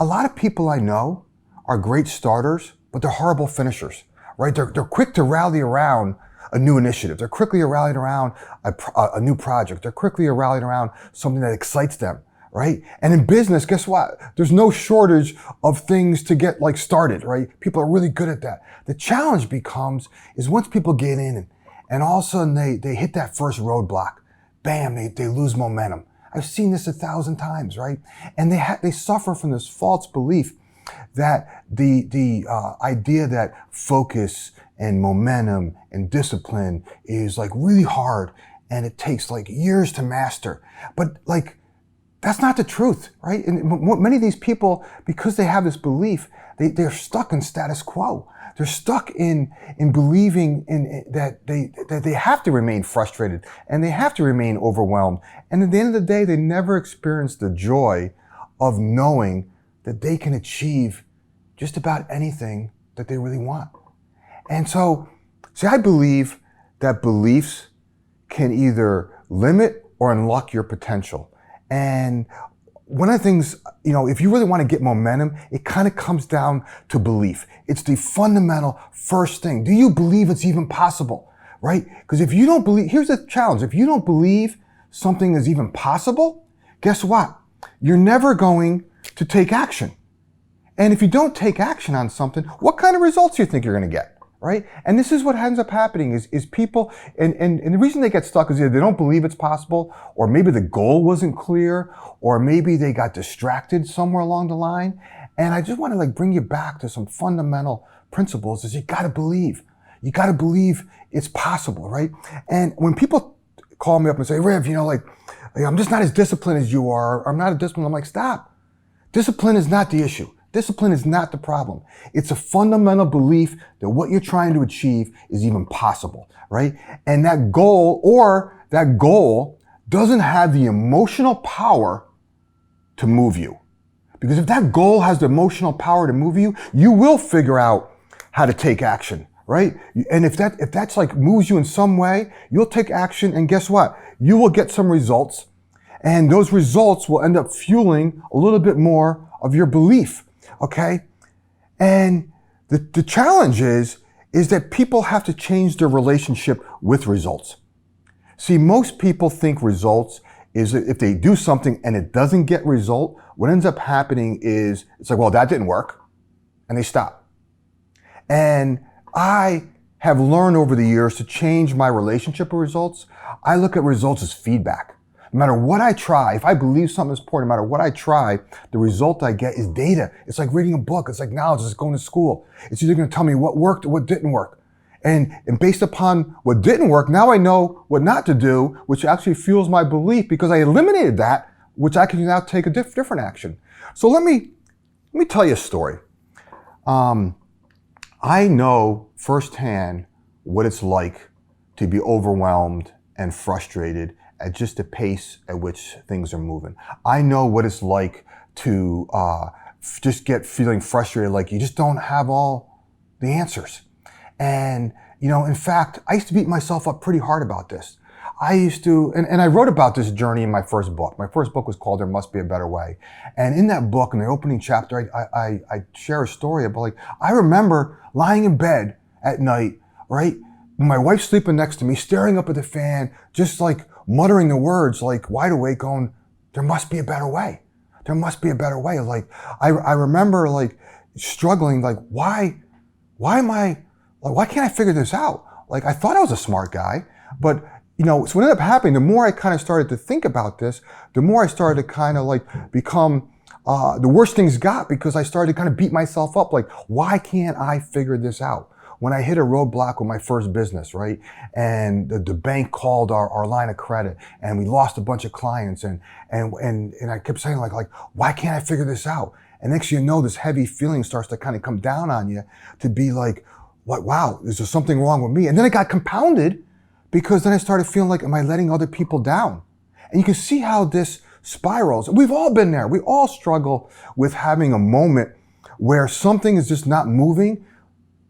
a lot of people I know are great starters, but they're horrible finishers, right? They're quick to rally around a new initiative. They're quickly rallying around a new project. They're quickly rallying around something that excites them, right? And in business, guess what? There's no shortage of things to get like started, right? People are really good at that. The challenge becomes is once people get in and all of a sudden they hit that first roadblock, bam, they lose momentum. I've seen this 1,000 times, right? And they suffer from this false belief that the idea that focus and momentum and discipline is like really hard and it takes like years to master. But like, that's not the truth, right? And many of these people, because they have this belief, they're stuck in status quo. They're stuck in believing that they have to remain frustrated and they have to remain overwhelmed. And at the end of the day, they never experience the joy of knowing that they can achieve just about anything that they really want. And so, see, I believe that beliefs can either limit or unlock your potential. And one of the things, if you really want to get momentum, it kind of comes down to belief. It's the fundamental first thing. Do you believe it's even possible, right? Because if you don't believe, here's the challenge. If you don't believe something is even possible, guess what? You're never going to take action. And if you don't take action on something, what kind of results do you think you're going to get? Right? And this is what ends up happening is people, and the reason they get stuck is either they don't believe it's possible, or maybe the goal wasn't clear, or maybe they got distracted somewhere along the line. And I just want to like bring you back to some fundamental principles is you got to believe. You got to believe it's possible, right? And when people call me up and say, Riv, I'm just not as disciplined as you are. I'm not as disciplined. I'm like, stop. Discipline is not the issue. Discipline is not the problem. It's a fundamental belief that what you're trying to achieve is even possible, right? And that goal doesn't have the emotional power to move you. Because if that goal has the emotional power to move you, you will figure out how to take action, right? And if that's like moves you in some way, you'll take action, and guess what? You will get some results, and those results will end up fueling a little bit more of your belief. Okay? And the challenge is that people have to change their relationship with results. See, most people think results is that if they do something and it doesn't get result, what ends up happening is it's like, well, that didn't work, and they stop. And I have learned over the years to change my relationship with results. I look at results as feedback. No matter what I try, if I believe something is important, no matter what I try, the result I get is data. It's like reading a book. It's like knowledge. It's going to school. It's either going to tell me what worked or what didn't work. And based upon what didn't work, now I know what not to do, which actually fuels my belief because I eliminated that, which I can now take a different action. So let me tell you a story. I know firsthand what it's like to be overwhelmed and frustrated at just the pace at which things are moving. I know what it's like to just get feeling frustrated, like you just don't have all the answers. And, in fact, I used to beat myself up pretty hard about this. I used to, and I wrote about this journey in my first book. My first book was called There Must Be a Better Way. And in that book, in the opening chapter, I share a story about like, I remember lying in bed at night, right? My wife sleeping next to me, staring up at the fan, just like muttering the words, like wide awake, going, there must be a better way. There must be a better way. Like, I remember like struggling, like, why can't I figure this out? Like, I thought I was a smart guy, but so what ended up happening, the more I kind of started to think about this, the more I started to kind of like become, the worse things got because I started to kind of beat myself up. Like, why can't I figure this out? When I hit a roadblock with my first business, right? And the bank called our line of credit and we lost a bunch of clients and I kept saying like, why can't I figure this out? And next you know, this heavy feeling starts to kind of come down on you to be like, what, wow, is there something wrong with me? And then it got compounded because then I started feeling like, am I letting other people down? And you can see how this spirals. We've all been there. We all struggle with having a moment where something is just not moving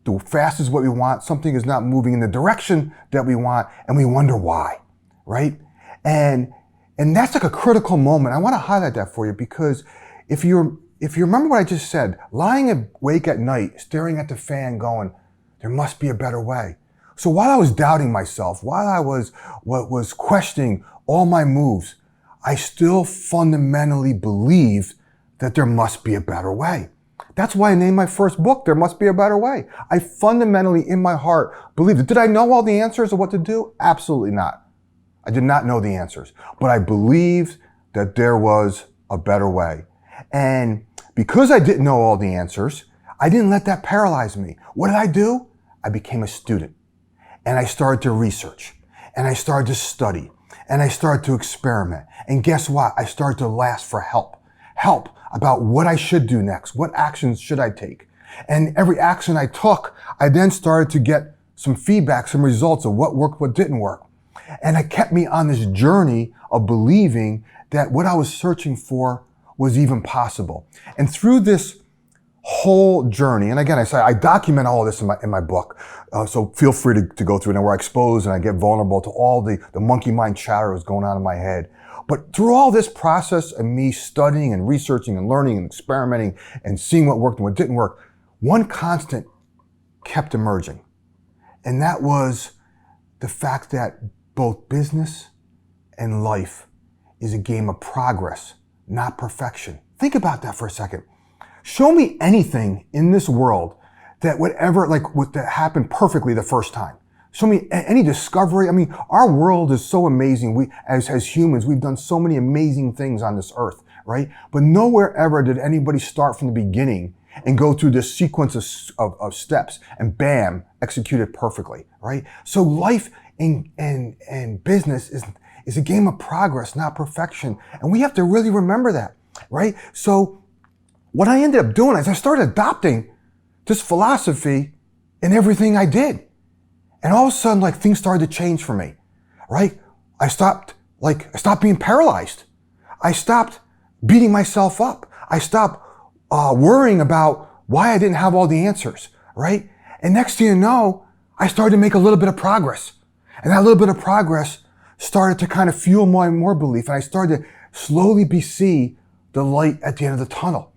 the fast as what we want, something is not moving in the direction that we want, and we wonder why, right? And that's like a critical moment. I want to highlight that for you because if you're if you remember what I just said, lying awake at night, staring at the fan going, there must be a better way. So while I was doubting myself, while I was questioning all my moves, I still fundamentally believed that there must be a better way. That's why I named my first book, There Must Be a Better Way. I fundamentally, in my heart, believed it. Did I know all the answers of what to do? Absolutely not. I did not know the answers, but I believed that there was a better way. And because I didn't know all the answers, I didn't let that paralyze me. What did I do? I became a student, and I started to research, and I started to study, and I started to experiment. And guess what? I started to ask for help about what I should do next. What actions should I take? And every action I took, I then started to get some feedback, some results of what worked, what didn't work. And it kept me on this journey of believing that what I was searching for was even possible. And through this whole journey, and again, I document all of this in my book, so feel free to go through it, and where I expose and I get vulnerable to all the monkey mind chatter that's going on in my head. But through all this process of me studying and researching and learning and experimenting and seeing what worked and what didn't work, one constant kept emerging. And that was the fact that both business and life is a game of progress, not perfection. Think about that for a second. Show me anything in this world that that happened perfectly the first time. Show me any discovery. I mean, our world is so amazing. We, as humans, we've done so many amazing things on this earth, right? But nowhere ever did anybody start from the beginning and go through this sequence of steps and bam, executed perfectly, right? So life and business is a game of progress, not perfection. And we have to really remember that, right? So what I ended up doing is I started adopting this philosophy in everything I did. And all of a sudden, things started to change for me, right? I stopped being paralyzed. I stopped beating myself up. I stopped worrying about why I didn't have all the answers, right? And next thing you know, I started to make a little bit of progress. And that little bit of progress started to kind of fuel more belief. And I started to slowly see the light at the end of the tunnel.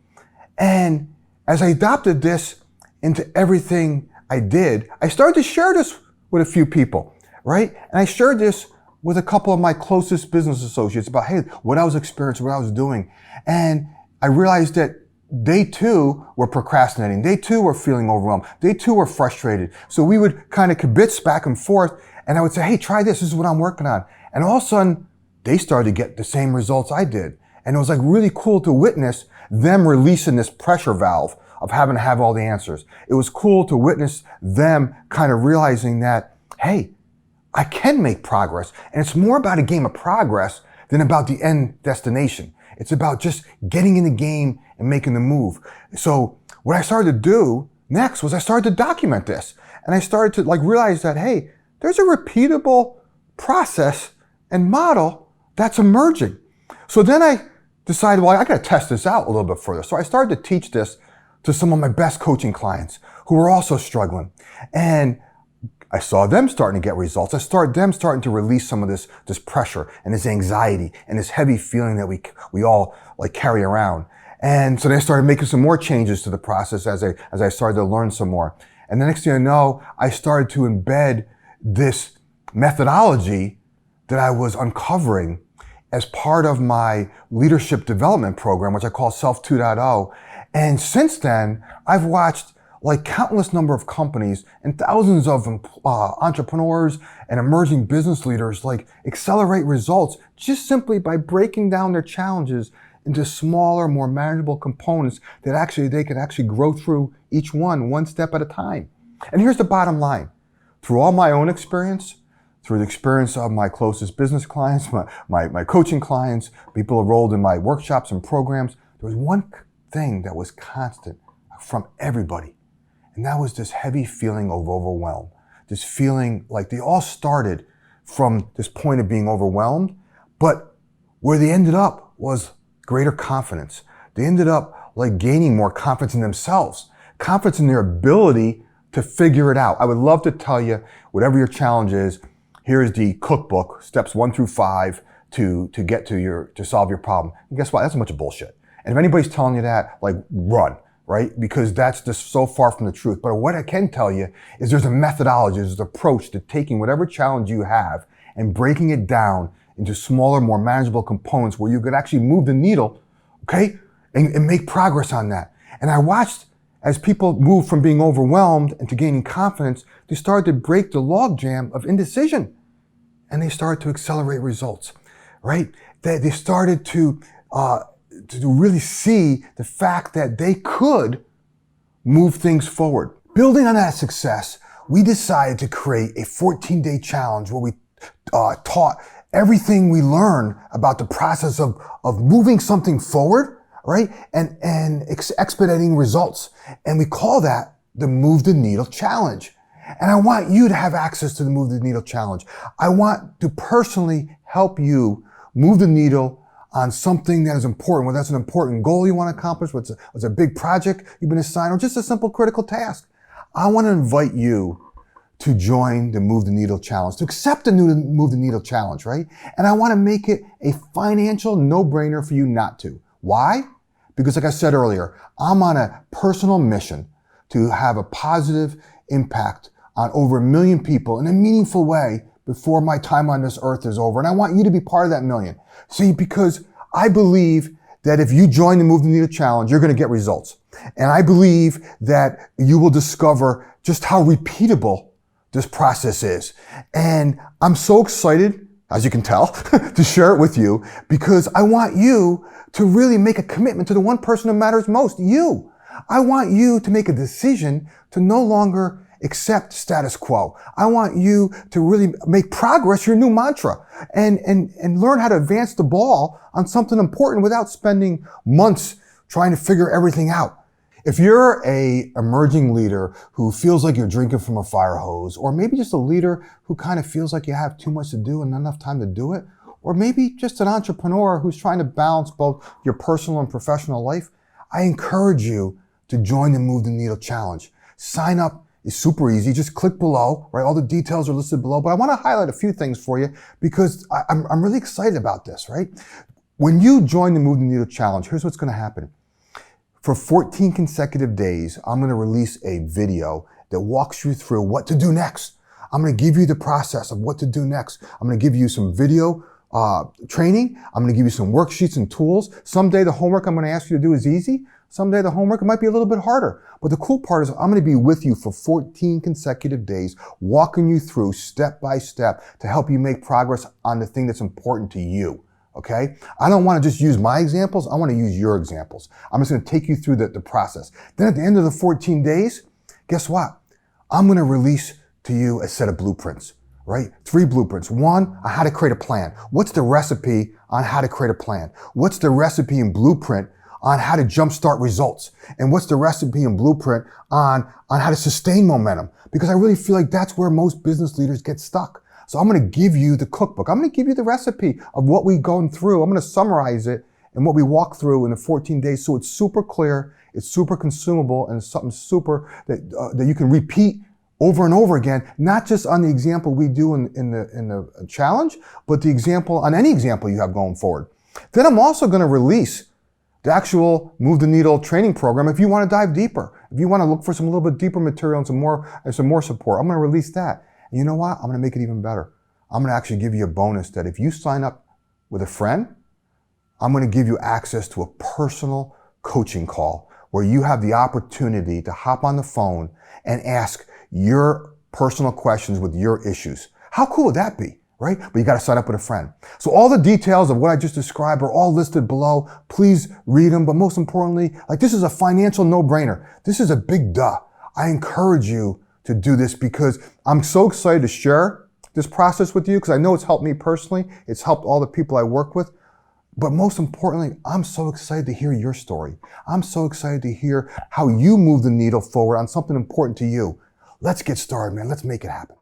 And as I adopted this into everything I did, I started to share this with a few people, right? And I shared this with a couple of my closest business associates about, hey, what I was experiencing, what I was doing. And I realized that they too were procrastinating. They too were feeling overwhelmed. They too were frustrated. So we would kind of kibitz back and forth, and I would say, hey, try this. This is what I'm working on. And all of a sudden, they started to get the same results I did. And it was really cool to witness them releasing this pressure valve of having to have all the answers. It was cool to witness them kind of realizing that, hey, I can make progress. And it's more about a game of progress than about the end destination. It's about just getting in the game and making the move. So what I started to do next was I started to document this. And I started to realize that, hey, there's a repeatable process and model that's emerging. So then I decided, well, I got to test this out a little bit further. So I started to teach this to some of my best coaching clients who were also struggling. And I saw them starting to get results. I started them starting to release some of this pressure and this anxiety and this heavy feeling that we all carry around. And so then I started making some more changes to the process as I started to learn some more. And the next thing I know, I started to embed this methodology that I was uncovering as part of my leadership development program, which I call Self 2.0. And since then, I've watched countless number of companies and thousands of entrepreneurs and emerging business leaders accelerate results just simply by breaking down their challenges into smaller, more manageable components that they can actually grow through each one step at a time. And here's the bottom line. Through all my own experience, through the experience of my closest business clients, my coaching clients, people enrolled in my workshops and programs, there was one thing that was constant from everybody. And that was this heavy feeling of overwhelm. This feeling they all started from this point of being overwhelmed, but where they ended up was greater confidence. They ended up gaining more confidence in themselves, confidence in their ability to figure it out. I would love to tell you, whatever your challenge is, here's the cookbook, steps 1 through 5 to solve your problem. And guess what? That's a bunch of bullshit. And if anybody's telling you that, like, run, right? Because that's just so far from the truth. But what I can tell you is there's a methodology, there's an approach to taking whatever challenge you have and breaking it down into smaller, more manageable components where you could actually move the needle, okay? And make progress on that. And I watched as people moved from being overwhelmed into gaining confidence, they started to break the logjam of indecision. And they started to accelerate results, right? They started to really see the fact that they could move things forward. Building on that success, we decided to create a 14-day challenge where we taught everything we learned about the process of moving something forward, right? And expediting results. And we call that the Move the Needle Challenge. And I want you to have access to the Move the Needle Challenge. I want to personally help you move the needle on something that is important, whether that's an important goal you want to accomplish, whether it's a big project you've been assigned, or just a simple critical task. I want to invite you to join the Move the Needle Challenge, to accept the new Move the Needle Challenge, right? And I want to make it a financial no-brainer for you not to. Why? Because like I said earlier, I'm on a personal mission to have a positive impact on over 1 million people in a meaningful way before my time on this earth is over. And I want you to be part of that million. See, because I believe that if you join the Move the Needle Challenge, you're going to get results. And I believe that you will discover just how repeatable this process is. And I'm so excited, as you can tell, to share it with you, because I want you to really make a commitment to the one person that matters most, you. I want you to make a decision to no longer accept status quo. I want you to really make progress, your new mantra, and learn how to advance the ball on something important without spending months trying to figure everything out. If you're a emerging leader who feels like you're drinking from a fire hose, or maybe just a leader who kind of feels like you have too much to do and not enough time to do it, or maybe just an entrepreneur who's trying to balance both your personal and professional life, I encourage you to join the Move the Needle Challenge. Sign up. It's super easy. Just click below, right? All the details are listed below, but I want to highlight a few things for you because I'm really excited about this, right? When you join the Move the Needle Challenge, here's what's going to happen. For 14 consecutive days, I'm going to release a video that walks you through what to do next. I'm going to give you the process of what to do next. I'm going to give you some video training. I'm going to give you some worksheets and tools. Someday the homework I'm going to ask you to do is easy. Someday the homework might be a little bit harder. But the cool part is I'm going to be with you for 14 consecutive days, walking you through step by step to help you make progress on the thing that's important to you. Okay? I don't want to just use my examples. I want to use your examples. I'm just going to take you through the process. Then at the end of the 14 days, guess what? I'm going to release to you a set of blueprints, right? 3 blueprints. 1, on how to create a plan. What's the recipe on how to create a plan? What's the recipe and blueprint on how to jumpstart results? And what's the recipe and blueprint on how to sustain momentum? Because I really feel like that's where most business leaders get stuck. So I'm going to give you the cookbook. I'm going to give you the recipe of what we've gone through. I'm going to summarize it and what we walk through in the 14 days. So it's super clear, it's super consumable, and it's something super that you can repeat over and over again, not just on the example we do in the challenge, but the example on any example you have going forward. Then I'm also going to release the actual Move the Needle training program. If you want to dive deeper, if you want to look for some little bit deeper material and some more support, I'm going to release that. And you know what? I'm going to make it even better. I'm going to actually give you a bonus that if you sign up with a friend, I'm going to give you access to a personal coaching call where you have the opportunity to hop on the phone and ask your personal questions with your issues. How cool would that be? Right? But you got to sign up with a friend. So all the details of what I just described are all listed below. Please read them. But most importantly, like, this is a financial no-brainer. This is a big duh. I encourage you to do this because I'm so excited to share this process with you because I know it's helped me personally. It's helped all the people I work with. But most importantly, I'm so excited to hear your story. I'm so excited to hear how you move the needle forward on something important to you. Let's get started, man. Let's make it happen.